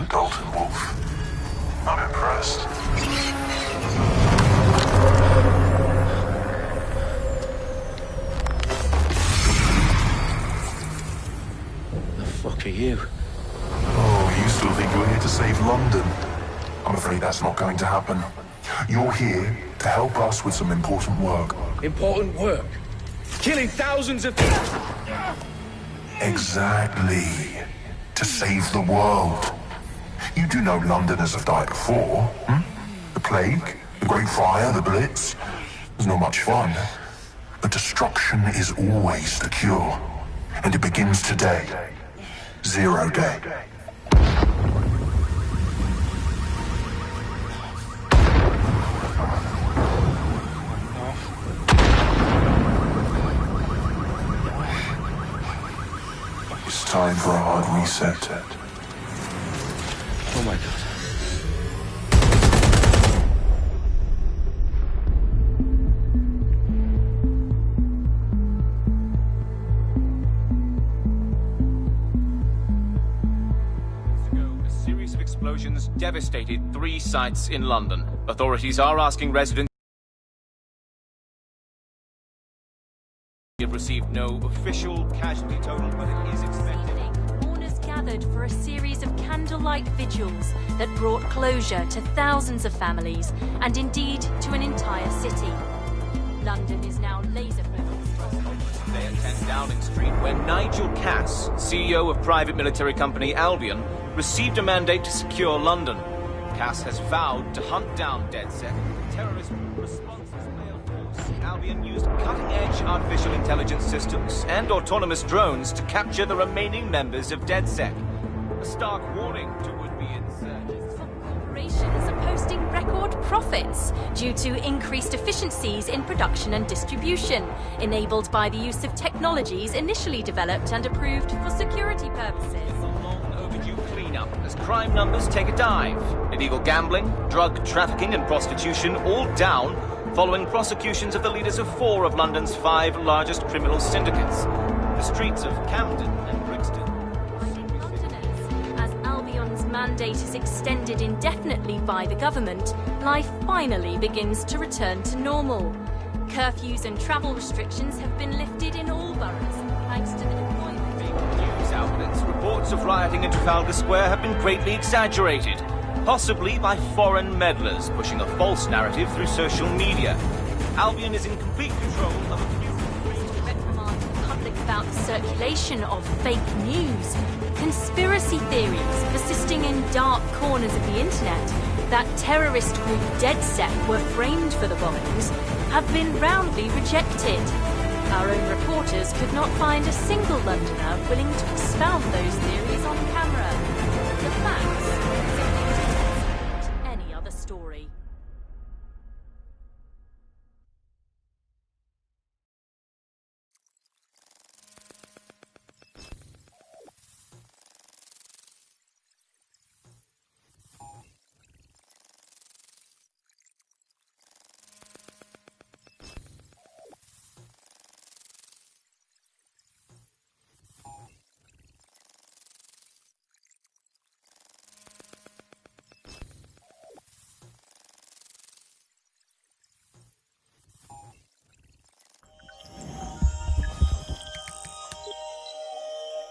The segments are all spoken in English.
Dalton Wolf. I'm impressed. The fuck are you? Oh, you still think you're here to save London? I'm afraid that's not going to happen. You're here to help us with some important work. Important work? Killing thousands of people? Exactly. To save the world. You do know Londoners have died before, hmm? The Plague, the Great Fire, the Blitz. It's not much fun. But destruction is always the cure. And it begins today. Zero Day. It's time for a hard reset. Oh my god. A series of explosions devastated 3 sites in London. Authorities are asking residents have received no official casualty total, but it is expected. Mourners gathered for a series of candlelight vigils that brought closure to thousands of families and indeed to an entire city. London is now laser-focused. Today at 10 Downing Street, when Nigel Cass, CEO of private military company Albion, received a mandate to secure London. Cass has vowed to hunt down DedSec, terrorist responses. Albion used cutting-edge artificial intelligence systems and autonomous drones to capture the remaining members of DedSec. A stark warning to would-be insurgents. Corporations are posting record profits due to increased efficiencies in production and distribution, enabled by the use of technologies initially developed and approved for security purposes. Long-overdue cleanup as crime numbers take a dive. Illegal gambling, drug trafficking and prostitution all down, following prosecutions of the leaders of 4 of London's 5 largest criminal syndicates. The streets of Camden and Brixton. Londoners, as Albion's mandate is extended indefinitely by the government, life finally begins to return to normal. Curfews and travel restrictions have been lifted in all boroughs, thanks to the deployment. News outlets, reports of rioting in Trafalgar Square have been greatly exaggerated, possibly by foreign meddlers pushing a false narrative through social media. Albion is in complete control of a few... Reprimand the public about the circulation of fake news, conspiracy theories persisting in dark corners of the internet that terrorist group DedSec were framed for the bombings have been roundly rejected. Our own reporters could not find a single Londoner willing to expound those theories on camera. The facts simply any other story.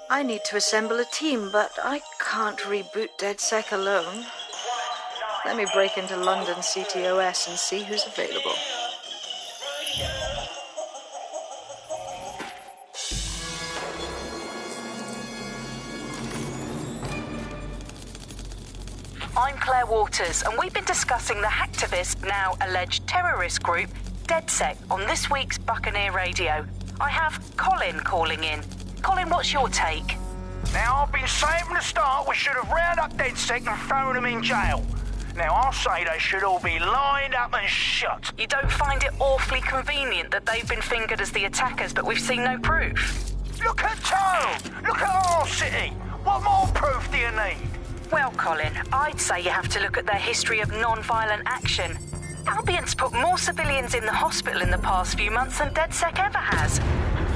I need to assemble a team, but I can't reboot DedSec alone. Let me break into London CTOS and see who's available. I'm Claire Waters, and we've been discussing the hacktivist, now alleged terrorist group, DedSec, on this week's Buccaneer Radio. I have Colin calling in. Colin, what's your take? Now, I've been saying from the start we should have rounded up DedSec and thrown them in jail. Now, I'll say they should all be lined up and shot. You don't find it awfully convenient that they've been fingered as the attackers, but we've seen no proof? Look at town! Look at our city! What more proof do you need? Well, Colin, I'd say you have to look at their history of non-violent action. Albion's put more civilians in the hospital in the past few months than DedSec ever has.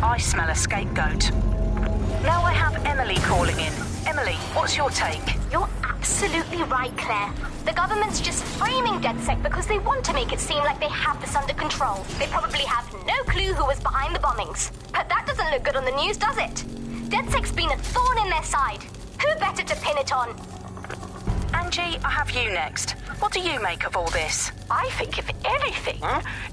I smell a scapegoat. Now I have Emily calling in. Emily, what's your take? You're absolutely right, Claire. The government's just framing DedSec because they want to make it seem like they have this under control. They probably have no clue who was behind the bombings. But that doesn't look good on the news, does it? DedSec's been a thorn in their side. Who better to pin it on? Angie, I have you next. What do you make of all this? I think, if anything,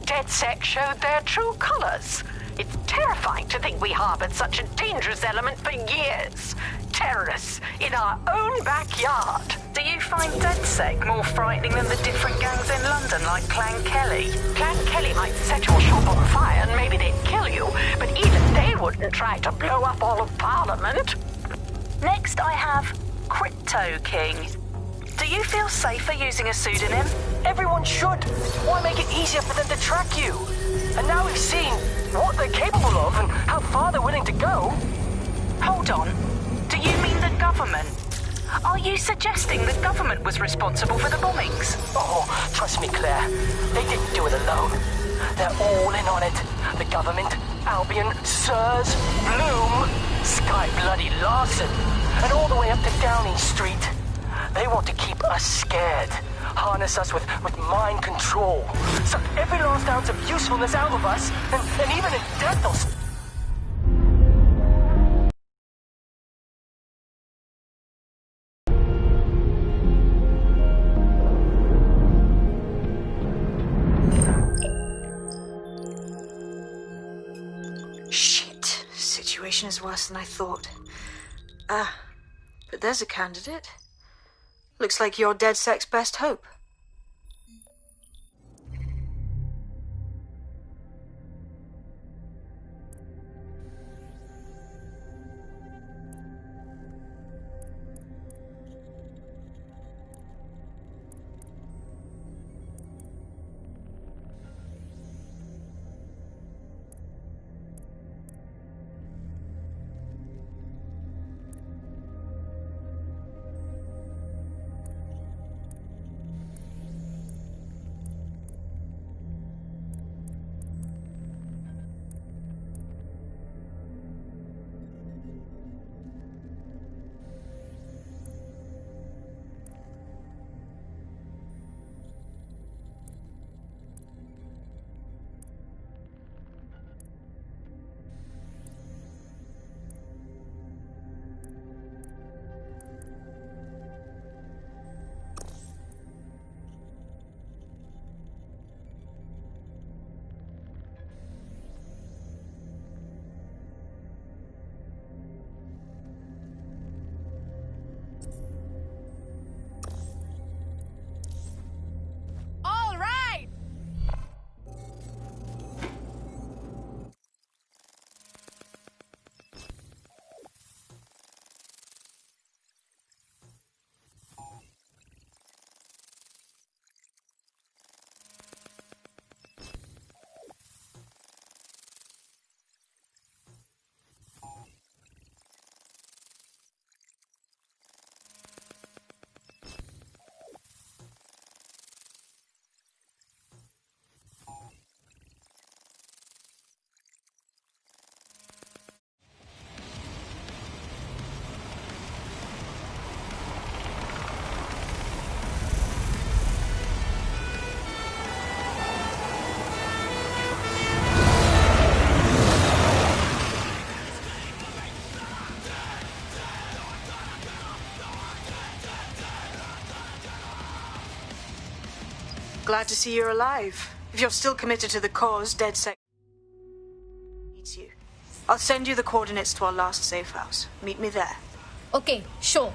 DedSec showed their true colors. It's terrifying to think we harbored such a dangerous element for years. Terrorists in our own backyard. Do you find DedSec more frightening than the different gangs in London, like Clan Kelly? Clan Kelly might set your shop on fire and maybe they'd kill you, but even they wouldn't try to blow up all of Parliament. Next, I have Crypto King. Do you feel safer using a pseudonym? Everyone should. Why make it easier for them to track you? And now we've seen what they're capable of and how far they're willing to go. Hold on. Do you mean the government? Are you suggesting the government was responsible for the bombings? Oh, trust me, Claire. They didn't do it alone. They're all in on it. The government, Albion, Sirs, Bloom, Sky Bloody Larson, and all the way up to Downing Street. They want to keep us scared, harness us with mind control, suck every last ounce of usefulness out of us, and even in death they'll... Shit. Situation is worse than I thought. But there's a candidate. Looks like you're DedSec's best hope. Glad to see you're alive. If you're still committed to the cause, DedSec needs you. I'll send you the coordinates to our last safe house. Meet me there. Okay, sure.